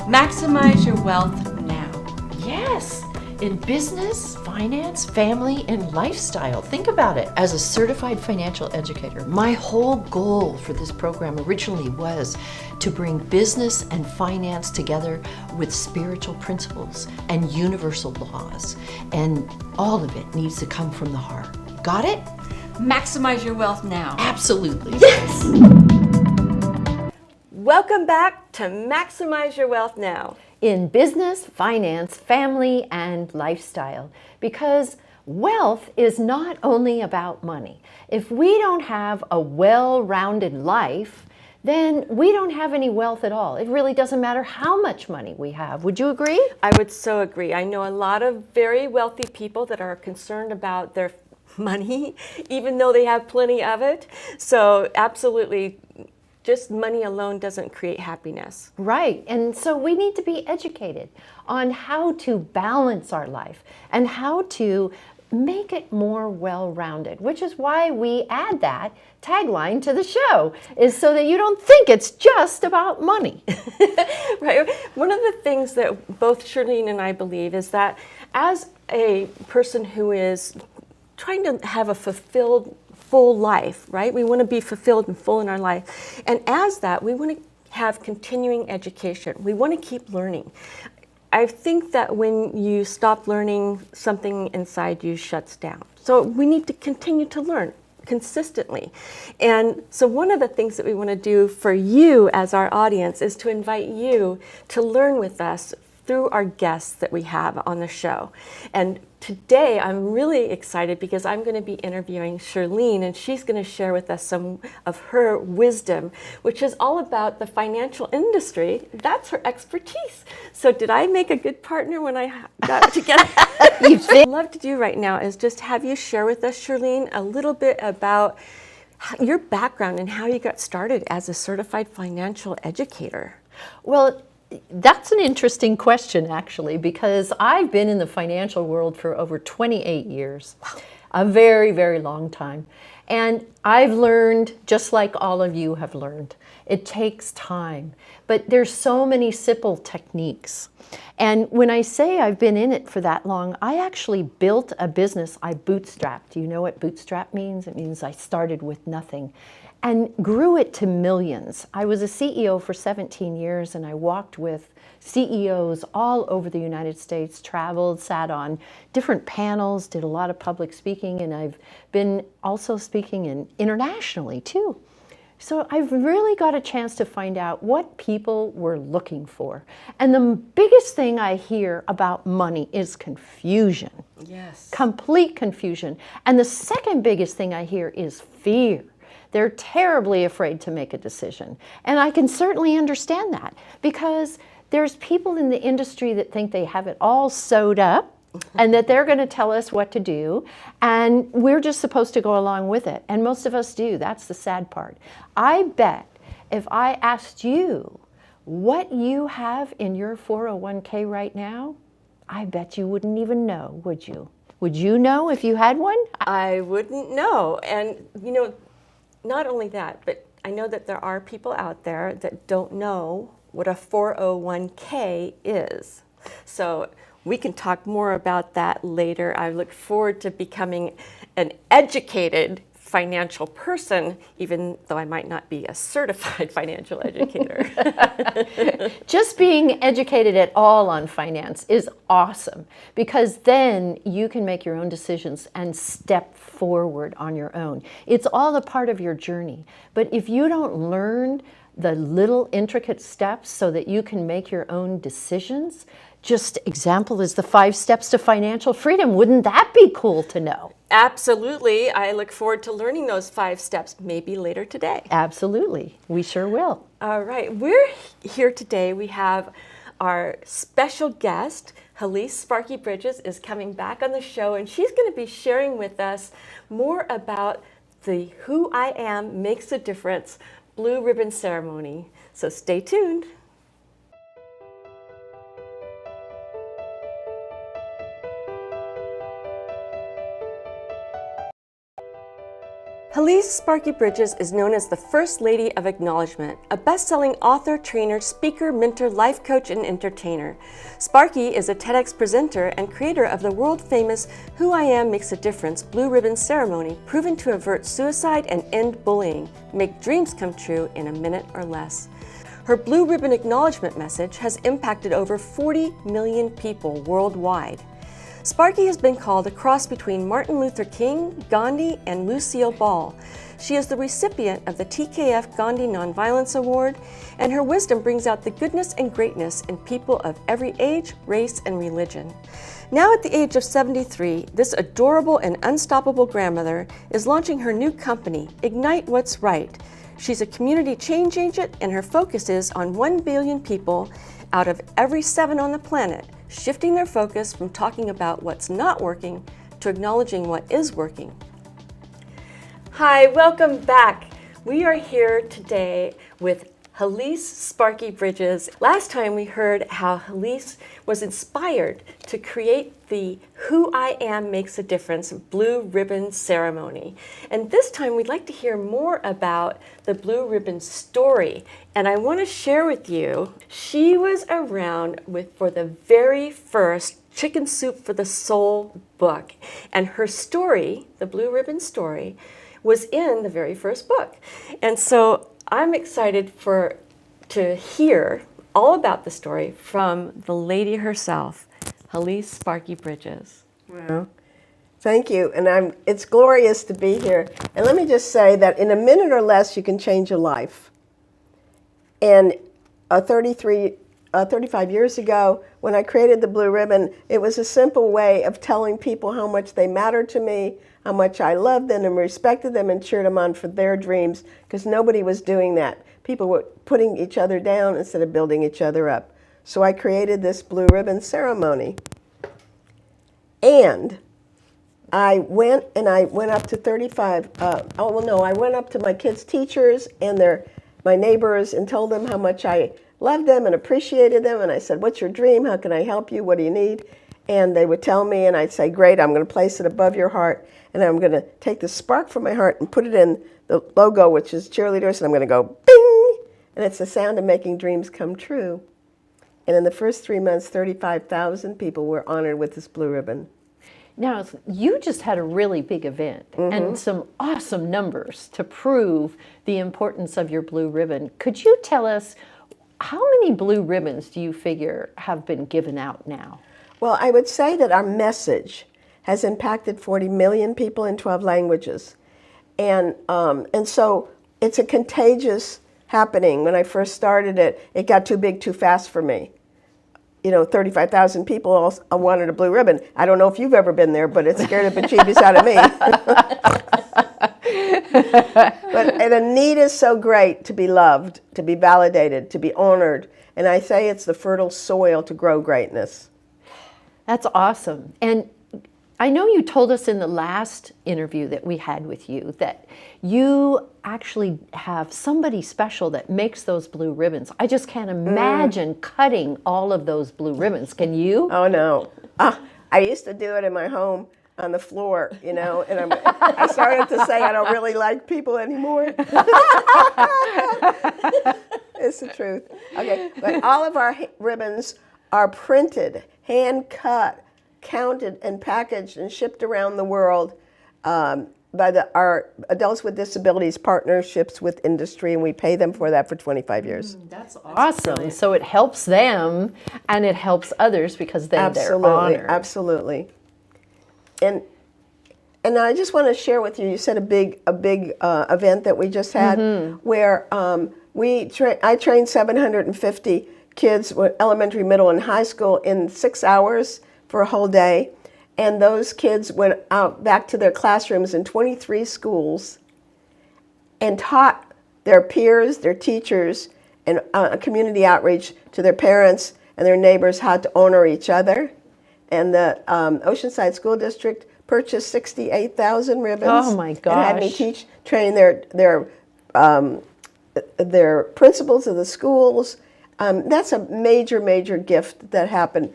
Maximize your wealth now. Yes, in business, finance, family, and lifestyle. Think about it. As a certified financial educator, my whole goal for this program originally was to bring business and finance together with spiritual principles and universal laws. And all of it needs to come from the heart. Got it? Maximize your wealth now. Absolutely. Yes! Welcome back to Maximize Your Wealth Now. In business, finance, family, and lifestyle. Because wealth is not only about money. If we don't have a well-rounded life, then we don't have any wealth at all. It really doesn't matter how much money we have. Would you agree? I would so agree. I know a lot of very wealthy people that are concerned about their money, even though they have plenty of it. So absolutely, just money alone doesn't create happiness. Right, and so we need to be educated on how to balance our life and how to make it more well-rounded, which is why we add that tagline to the show, is so that you don't think it's just about money. Right. One of the things that both Shirlene and I believe is that as a person who is trying to have a fulfilled full life, right? We want to be fulfilled and full in our life. And as that, we want to have continuing education. We want to keep learning. I think that when you stop learning, something inside you shuts down. So we need to continue to learn consistently. And so one of the things that we want to do for you as our audience is to invite you to learn with us through our guests that we have on the show. And today I'm really excited because I'm going to be interviewing Shirlene, and she's going to share with us some of her wisdom, which is all about the financial industry. That's her expertise. So did I make a good partner when I got together? You What I'd love to do right now is just have you share with us, Shirlene, a little bit about your background and how you got started as a certified financial educator. Well, that's an interesting question, actually, because I've been in the financial world for over 28 years, a very, very long time. And I've learned, just like all of you have learned, it takes time, but there's so many simple techniques. And when I say I've been in it for that long, I actually built a business I bootstrapped. Do you know what bootstrap means? It means I started with nothing and grew it to millions. I was a CEO for 17 years, and I walked with CEOs all over the United States, traveled, sat on different panels, did a lot of public speaking, and I've been also speaking internationally too. So I've really got a chance to find out what people were looking for. And the biggest thing I hear about money is confusion. Yes. Complete confusion. And the second biggest thing I hear is fear. They're terribly afraid to make a decision. And I can certainly understand that, because there's people in the industry that think they have it all sewed up and that they're going to tell us what to do, and we're just supposed to go along with it. And most of us do. That's the sad part. I bet if I asked you what you have in your 401k right now, I bet you wouldn't even know, would you? Would you know if you had one? I wouldn't know. And you know, not only that, but I know that there are people out there that don't know what a 401k is. So we can talk more about that later. I look forward to becoming an educated financial person, even though I might not be a certified financial educator. Just being educated at all on finance is awesome, because then you can make your own decisions and step forward on your own. It's all a part of your journey. But if you don't learn the little intricate steps so that you can make your own decisions, just example is the 5 steps to financial freedom. Wouldn't that be cool to know? Absolutely. I look forward to learning those 5 steps maybe later today. Absolutely. We sure will. All right. We're here today. We have our special guest, Helice Sparky Bridges, is coming back on the show, and she's going to be sharing with us more about the Who I Am Makes a Difference Blue Ribbon Ceremony. So stay tuned. Helice Sparky Bridges is known as the First Lady of Acknowledgement, a best-selling author, trainer, speaker, mentor, life coach, and entertainer. Sparky is a TEDx presenter and creator of the world-famous Who I Am Makes a Difference Blue Ribbon Ceremony, proven to avert suicide and end bullying, make dreams come true in a minute or less. Her Blue Ribbon Acknowledgement message has impacted over 40 million people worldwide. Sparky has been called a cross between Martin Luther King, Gandhi, and Lucille Ball. She is the recipient of the TKF Gandhi Nonviolence Award, and her wisdom brings out the goodness and greatness in people of every age, race, and religion. Now at the age of 73, this adorable and unstoppable grandmother is launching her new company, Ignite What's Right. She's a community change agent, and her focus is on 1 billion people out of every 7 on the planet, shifting their focus from talking about what's not working to acknowledging what is working. Hi, welcome back. We are here today with Helice Sparky Bridges. Last time we heard how Helice was inspired to create the Who I Am Makes a Difference Blue Ribbon Ceremony. And this time we'd like to hear more about the Blue Ribbon story. And I want to share with you, she was around for the very first Chicken Soup for the Soul book. And her story, the Blue Ribbon story, was in the very first book. And so I'm excited to hear all about the story from the lady herself, Helice Sparky Bridges. Well, thank you, and it's glorious to be here. And let me just say that in a minute or less, you can change a life. And 35 years ago, when I created the Blue Ribbon, it was a simple way of telling people how much they mattered to me, how much I loved them and respected them and cheered them on for their dreams, because nobody was doing that. People were putting each other down instead of building each other up. So I created this Blue Ribbon Ceremony. And I went up to 35, I went up to my kids' teachers and my neighbors and told them how much I loved them and appreciated them. And I said, what's your dream? How can I help you? What do you need? And they would tell me, and I'd say, great, I'm going to place it above your heart. And I'm going to take the spark from my heart and put it in the logo, which is cheerleaders, and I'm going to go bing! And it's the sound of making dreams come true. And in the first 3 months, 35,000 people were honored with this Blue Ribbon. Now, you just had a really big event and some awesome numbers to prove the importance of your Blue Ribbon. Could you tell us how many Blue Ribbons do you figure have been given out now? Well, I would say that our message has impacted 40 million people in 12 languages. And so it's a contagious happening. When I first started it, it got too big too fast for me. 35,000 people all wanted a Blue Ribbon. I don't know if you've ever been there, but it scared the bejeebies out of me. And the need is so great to be loved, to be validated, to be honored. And I say it's the fertile soil to grow greatness. That's awesome. And I know you told us in the last interview that we had with you that you actually have somebody special that makes those blue ribbons. I just can't imagine cutting all of those blue ribbons. Can you? Oh, no. I used to do it in my home on the floor, and I started to say I don't really like people anymore. It's the truth. Okay, but all of our ribbons are printed, hand-cut, counted and packaged and shipped around the world by our Adults with Disabilities partnerships with industry, and we pay them for that for 25 years. That's awesome. So it helps them and it helps others because then they're honored. Absolutely. And I just want to share with you. You said a big event that we just had where I trained 750 kids, elementary, middle, and high school in 6 hours for a whole day. And those kids went out back to their classrooms in 23 schools and taught their peers, their teachers, and community outreach to their parents and their neighbors how to honor each other. And the Oceanside School District purchased 68,000 ribbons. Oh my gosh! And had me train their principals of the schools. That's a major gift that happened.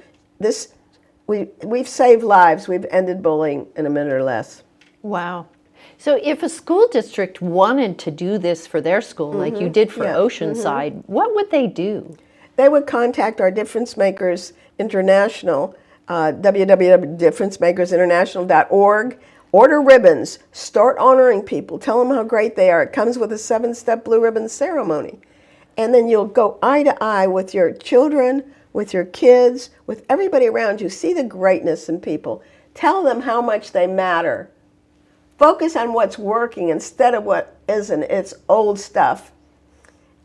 We've saved lives. We've ended bullying in a minute or less. Wow. So if a school district wanted to do this for their school, like you did for Yeah. Oceanside, what would they do? They would contact our Difference Makers International, www.differencemakersinternational.org. Order ribbons. Start honoring people. Tell them how great they are. It comes with a 7-step blue ribbon ceremony. And then you'll go eye to eye with your children, with your kids, with everybody around you. See the greatness in people. Tell them how much they matter. Focus on what's working instead of what isn't. It's old stuff.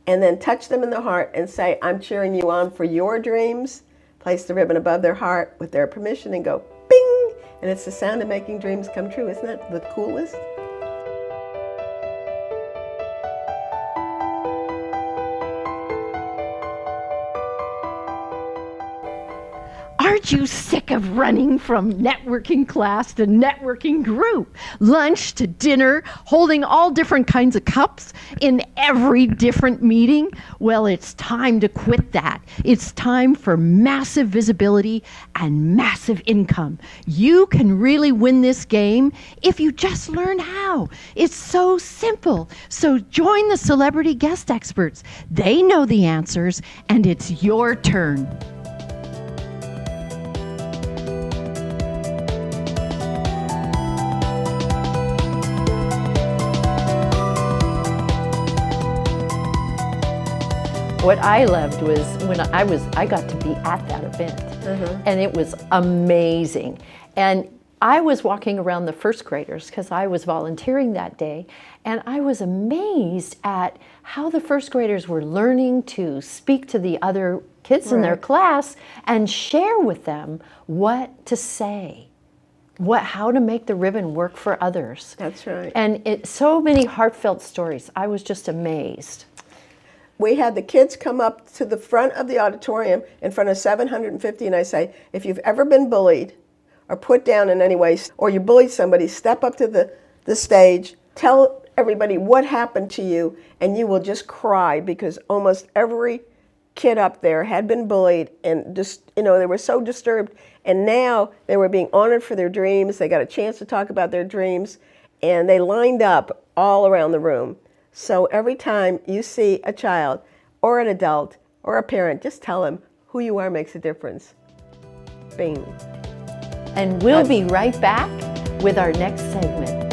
And then touch them in the heart and say, I'm cheering you on for your dreams. Place the ribbon above their heart with their permission and go bing. And it's the sound of making dreams come true. Isn't that the coolest? Aren't you sick of running from networking class to networking group, lunch to dinner, holding all different kinds of cups in every different meeting? Well, it's time to quit that. It's time for massive visibility and massive income. You can really win this game if you just learn how. It's so simple. So join the celebrity guest experts. They know the answers, and it's your turn. What I loved was when I got to be at that event, and it was amazing. And I was walking around the first graders because I was volunteering that day, and I was amazed at how the first graders were learning to speak to the other kids in their class and share with them what to say, how to make the ribbon work for others. That's right. And so many heartfelt stories. I was just amazed. We had the kids come up to the front of the auditorium in front of 750, and I say, if you've ever been bullied or put down in any way, or you bullied somebody, step up to the stage, tell everybody what happened to you, and you will just cry, because almost every kid up there had been bullied, and just, they were so disturbed, and now they were being honored for their dreams. They got a chance to talk about their dreams, and they lined up all around the room. So every time you see a child or an adult or a parent, just tell them who you are makes a difference. Bing. And we'll be right back with our next segment.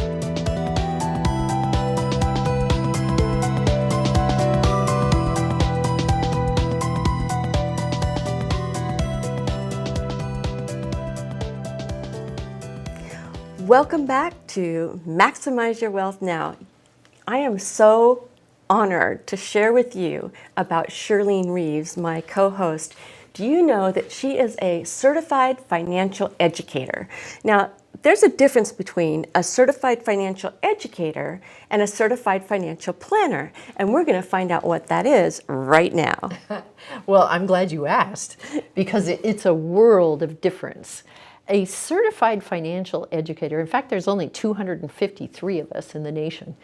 Welcome back to Maximize Your Wealth Now. I am so honored to share with you about Shirlene Reeves, my co-host. Do you know that she is a certified financial educator? Now, there's a difference between a certified financial educator and a certified financial planner, and we're going to find out what that is right now. Well, I'm glad you asked, because it's a world of difference. A certified financial educator, in fact, there's only 253 of us in the nation,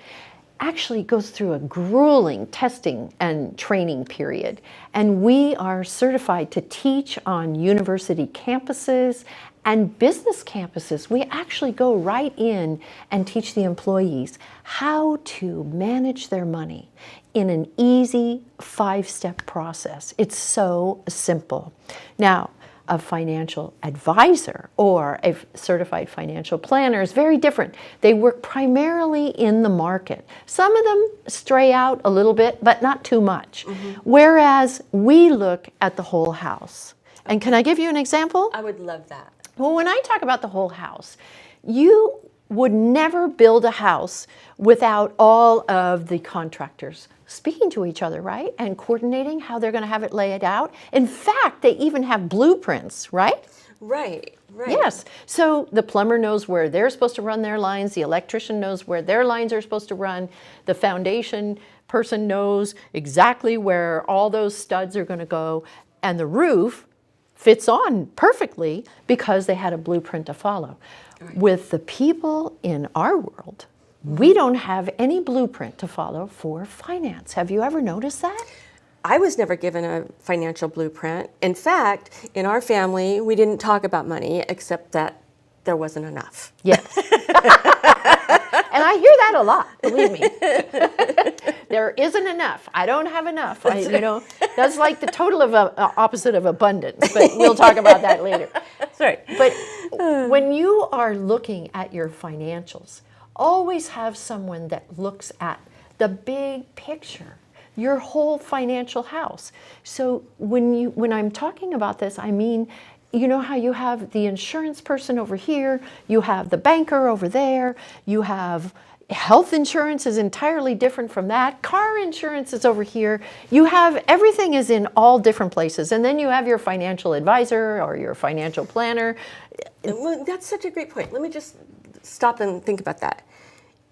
actually goes through a grueling testing and training period. And we are certified to teach on university campuses and business campuses. We actually go right in and teach the employees how to manage their money in an easy 5-step process. It's so simple. Now, a financial advisor or a certified financial planner is very different. They work primarily in the market. Some of them stray out a little bit, but not too much. Whereas we look at the whole house. And can I give you an example? I would love that. Well, when I talk about the whole house, you would never build a house without all of the contractors speaking to each other, right? And coordinating how they're going to have it laid out. In fact, they even have blueprints, right? Right. Yes. So the plumber knows where they're supposed to run their lines. The electrician knows where their lines are supposed to run. The foundation person knows exactly where all those studs are going to go. And the roof fits on perfectly because they had a blueprint to follow. Right. With the people in our world, we don't have any blueprint to follow for finance. Have you ever noticed that? I was never given a financial blueprint. In fact, in our family, we didn't talk about money except that there wasn't enough. Yes. And I hear that a lot, believe me. There isn't enough. I don't have enough. That's like the total of opposite of abundance, but we'll talk about that later. That's right. But when you are looking at your financials, always have someone that looks at the big picture, your whole financial house. So when I'm talking about this, I mean, you know how you have the insurance person over here, you have the banker over there, you have health insurance is entirely different from that, car insurance is over here, you have everything is in all different places, and then you have your financial advisor or your financial planner. Well, that's such a great point. Let me just stop and think about that.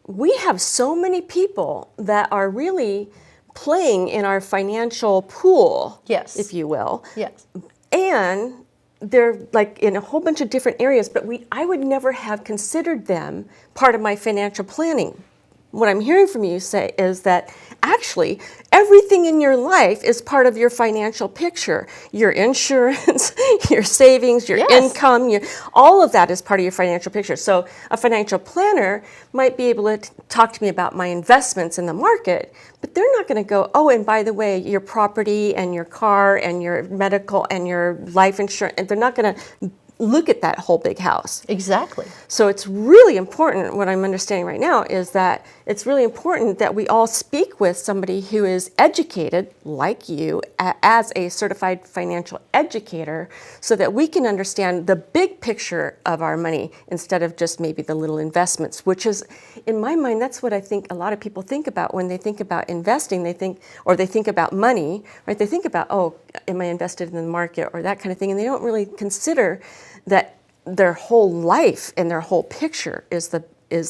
We have so many people that are really playing in our financial pool, Yes. if you will. Yes. And they're like in a whole bunch of different areas, but I would never have considered them part of my financial planning. What I'm hearing from you say is that actually everything in your life is part of your financial picture. Your insurance, your savings, your Yes. income, all of that is part of your financial picture. So a financial planner might be able to talk to me about my investments in the market, but they're not going to go, oh, and by the way, your property and your car and your medical and your life insurance, and they're not going to look at that whole big house. Exactly. So it's really important, what I'm understanding right now is that it's really important that we all speak with somebody who is educated, like you, as a certified financial educator, so that we can understand the big picture of our money instead of just maybe the little investments, which is, in my mind, that's what I think a lot of people think about when they think about investing. They think about money, right? They think about, oh, am I invested in the market or that kind of thing, and they don't really consider that their whole life and their whole picture is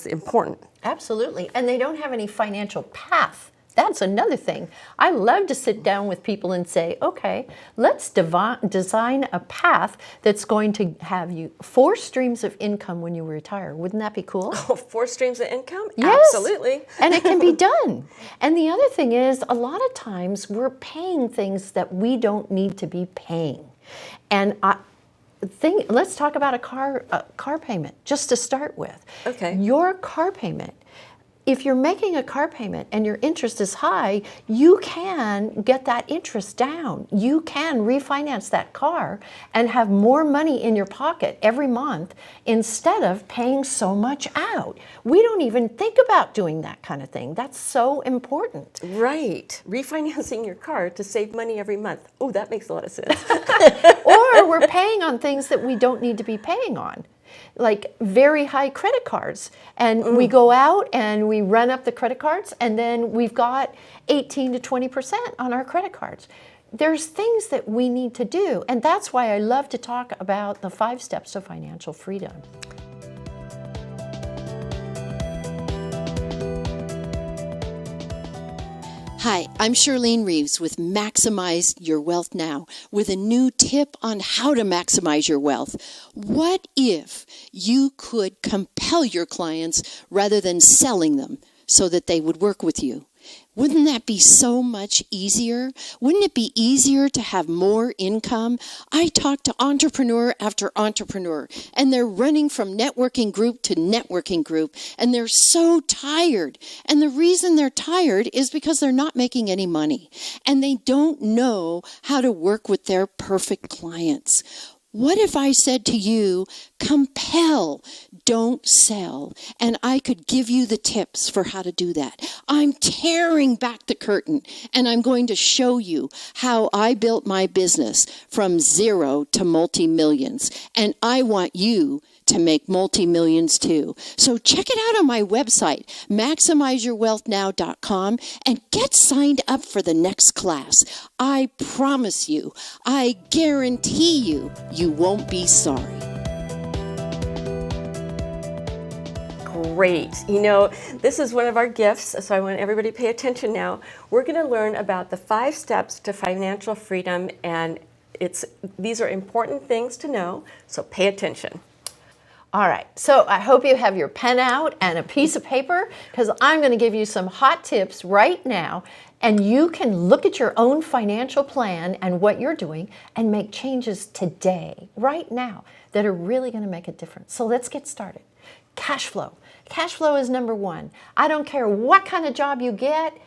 important. Absolutely. And they don't have any financial path. That's another thing. I love to sit down with people and say, okay, let's design a path that's going to have you 4 streams of income when you retire. Wouldn't that be cool? Oh, 4 streams of income? Yes. Absolutely. And it can be done. And the other thing is, a lot of times we're paying things that we don't need to be paying. And let's talk about a car payment, just to start with. Okay. Your car payment. If you're making a car payment and your interest is high, you can get that interest down. You can refinance that car and have more money in your pocket every month instead of paying so much out. We don't even think about doing that kind of thing. That's so important. Right. Refinancing your car to save money every month. Oh, that makes a lot of sense. Or we're paying on things that we don't need to be paying on, like very high credit cards. And we go out and we run up the credit cards, and then we've got 18 to 20% on our credit cards. There's things that we need to do. And that's why I love to talk about the 5 steps to financial freedom. Hi, I'm Shirlene Reeves with Maximize Your Wealth Now with a new tip on how to maximize your wealth. What if you could compel your clients rather than selling them so that they would work with you? Wouldn't that be so much easier? Wouldn't it be easier to have more income? I talk to entrepreneur after entrepreneur, and they're running from networking group to networking group, and they're so tired. And the reason they're tired is because they're not making any money, and they don't know how to work with their perfect clients. What if I said to you, compel, don't sell, and I could give you the tips for how to do that? I'm tearing back the curtain, and I'm going to show you how I built my business from 0 to multi-millions, and I want you to make multi-millions too. So check it out on my website, maximizeyourwealthnow.com, and get signed up for the next class. I promise you, I guarantee you, you won't be sorry. Great. You know, this is one of our gifts, so I want everybody to pay attention now. We're going to learn about the 5 steps to financial freedom, and these are important things to know, so pay attention. All right, so I hope you have your pen out and a piece of paper, because I'm going to give you some hot tips right now, and you can look at your own financial plan and what you're doing and make changes today, right now, that are really going to make a difference. So let's get started. cash flow. Cash flow is number one. I don't care what kind of job you get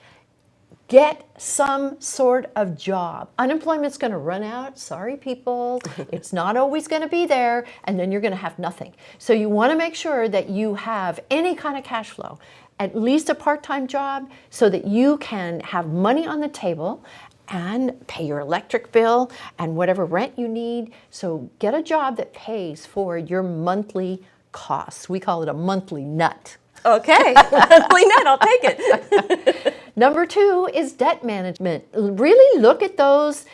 some sort of job. Unemployment's going to run out. Sorry, people. It's not always going to be there, and then you're going to have nothing. So you want to make sure that you have any kind of cash flow, at least a part-time job, so that you can have money on the table and pay your electric bill and whatever rent you need. So get a job that pays for your monthly costs. We call it a monthly nut. Okay, monthly nut, I'll take it. Number two is debt management. Really look at those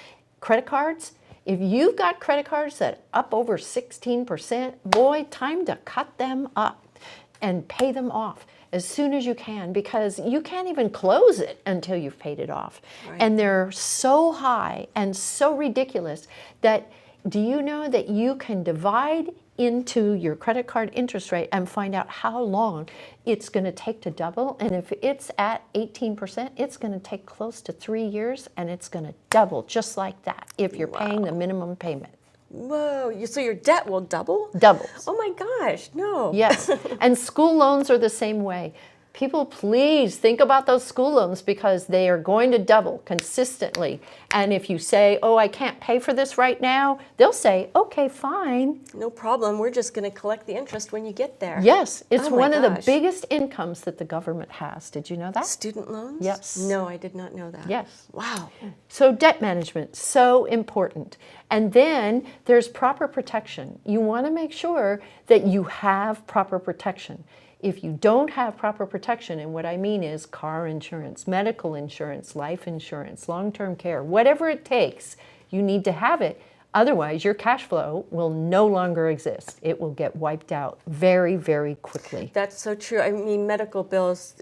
credit cards. If you've got credit cards that are up over 16%, boy, time to cut them up and pay them off as soon as you can, because you can't even close it until you've paid it off. Right. And they're so high and so ridiculous that, do you know that you can divide into your credit card interest rate and find out how long it's going to take to double? And if it's at 18%, it's going to take close to 3 years, and it's going to double just like that if you're paying the minimum payment. Whoa, so your debt will double? Doubles. Oh my gosh, no. Yes, and school loans are the same way. People, please think about those school loans, because they are going to double consistently. And if you say, oh, I can't pay for this right now, they'll say, okay, fine. No problem, we're just going to collect the interest when you get there. Yes, it's Oh my one of the gosh. biggest incomes that the government has. Did you know that? Student loans? Yes. No, I did not know that. Yes. Wow. So debt management, so important. And then there's proper protection. You want to make sure that you have proper protection. If you don't have proper protection, and what I mean is car insurance, medical insurance, life insurance, long-term care, whatever it takes, you need to have it. Otherwise, your cash flow will no longer exist. It will get wiped out very, very quickly. That's so true. I mean, medical bills,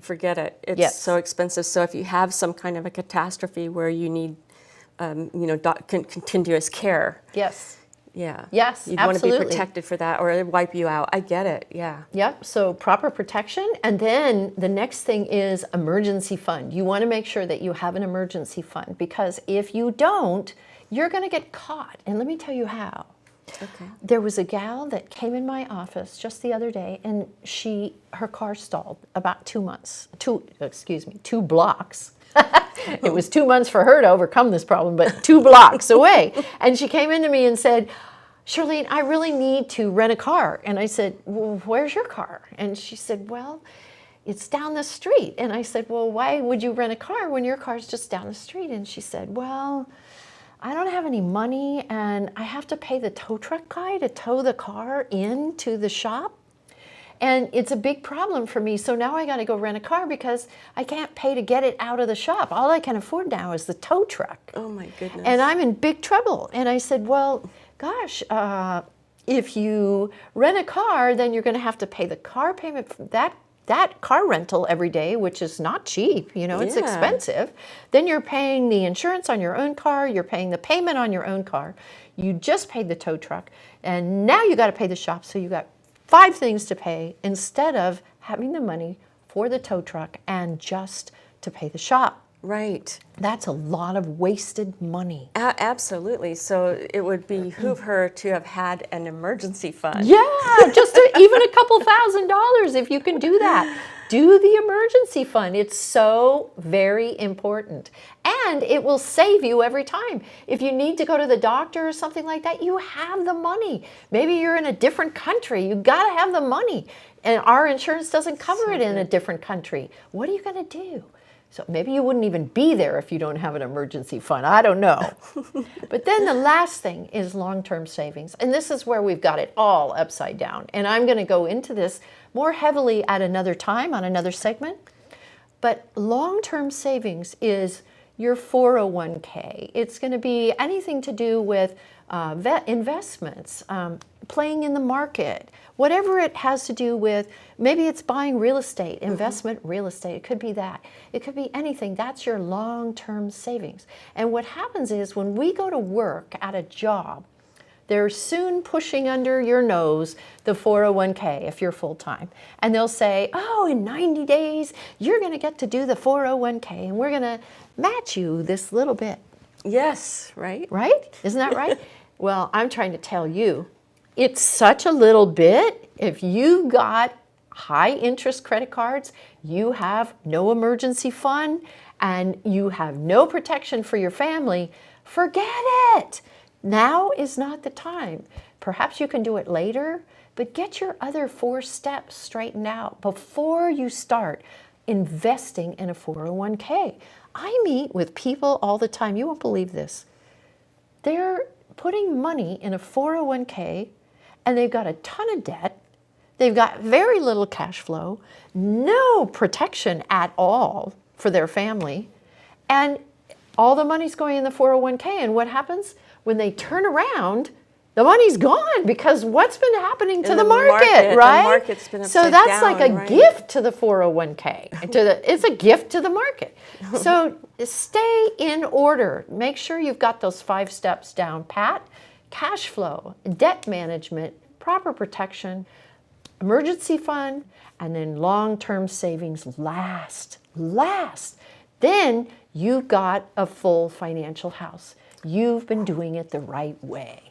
forget it. It's Yes. so expensive. So if you have some kind of a catastrophe where you need, continuous care, Yes. yeah. Yes, You'd want to be absolutely. protected for that, or it'd wipe you out. I get it, yeah. Yep, so proper protection. And then the next thing is emergency fund. You want to make sure that you have an emergency fund, because if you don't, you're going to get caught. And let me tell you how. Okay. There was a gal that came in my office just the other day, and her car stalled about 2 blocks. It was 2 months for her to overcome this problem, but 2 blocks away. And she came into me and said, Shirlene, I really need to rent a car. And I said, well, where's your car? And she said, well, it's down the street. And I said, well, why would you rent a car when your car's just down the street? And she said, well, I don't have any money, and I have to pay the tow truck guy to tow the car into the shop. And it's a big problem for me, so now I got to go rent a car because I can't pay to get it out of the shop. All I can afford now is the tow truck. Oh my goodness. And I'm in big trouble. And I said, well, gosh, if you rent a car, then you're going to have to pay the car payment for that car rental every day, which is not cheap, it's Yeah. expensive. Then you're paying the insurance on your own car, you're paying the payment on your own car. You just paid the tow truck, and now you got to pay the shop, so you got 5 things to pay instead of having the money for the tow truck and just to pay the shop. Right. That's a lot of wasted money. Absolutely. So it would behoove her to have had an emergency fund. Yeah, just even a couple $1,000s if you can do that. Do the emergency fund. It's so very important. And it will save you every time. If you need to go to the doctor or something like that, you have the money. Maybe you're in a different country. You got to have the money. And our insurance doesn't cover it in a different country. What are you going to do? So maybe you wouldn't even be there if you don't have an emergency fund. I don't know. But then the last thing is long-term savings. And this is where we've got it all upside down. And I'm going to go into this more heavily at another time on another segment. But long-term savings is your 401k. It's going to be anything to do with investments, playing in the market, whatever it has to do with. Maybe it's buying real estate, investment real estate. It could be that. It could be anything. That's your long-term savings. And what happens is when we go to work at a job, they're soon pushing under your nose the 401k if you're full-time. And they'll say, oh, in 90 days, you're going to get to do the 401k, and we're going to match you this little bit. Yes, right? Right? Isn't that right? Well, I'm trying to tell you It's such a little bit. If you got high interest credit cards, you have no emergency fund, and you have no protection for your family, forget it. Now is not the time. Perhaps you can do it later, but get your other 4 steps straightened out before you start investing in a 401k. I meet with people all the time. You won't believe this. They're putting money in a 401k, and they've got a ton of debt. They've got very little cash flow, no protection at all for their family, and all the money's going in the 401k. And what happens? When they turn around, the money's gone, because what's been happening to the market, right? The market's been upside so that's down, like a right? gift to the 401k. It's a gift to the market. So stay in order. Make sure you've got those 5 steps down pat. Cash flow, debt management, proper protection, emergency fund, and then long-term savings last. Then you've got a full financial house. You've been doing it the right way.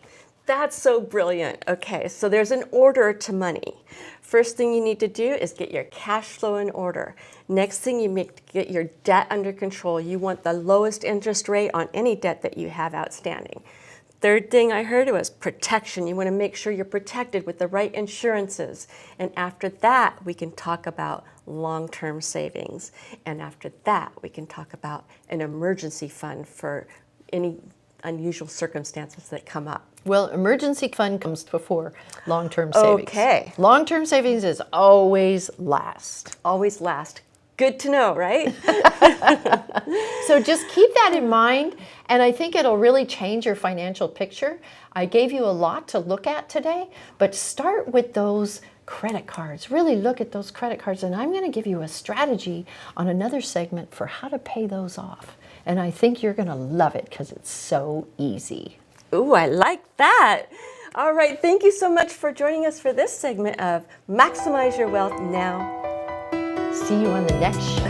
That's so brilliant. Okay, so there's an order to money. First thing you need to do is get your cash flow in order. Next thing, get your debt under control. You want the lowest interest rate on any debt that you have outstanding. Third thing I heard was protection. You want to make sure you're protected with the right insurances. And after that, we can talk about long-term savings. And after that, we can talk about an emergency fund for any unusual circumstances that come up. Well, emergency fund comes before long-term savings. Okay. Long-term savings is always last. Always last. Good to know, right? So just keep that in mind, and I think it'll really change your financial picture. I gave you a lot to look at today, but start with those credit cards. Really look at those credit cards, and I'm going to give you a strategy on another segment for how to pay those off. And I think you're going to love it because it's so easy. Ooh, I like that. All right, thank you so much for joining us for this segment of Maximize Your Wealth Now. See you on the next show.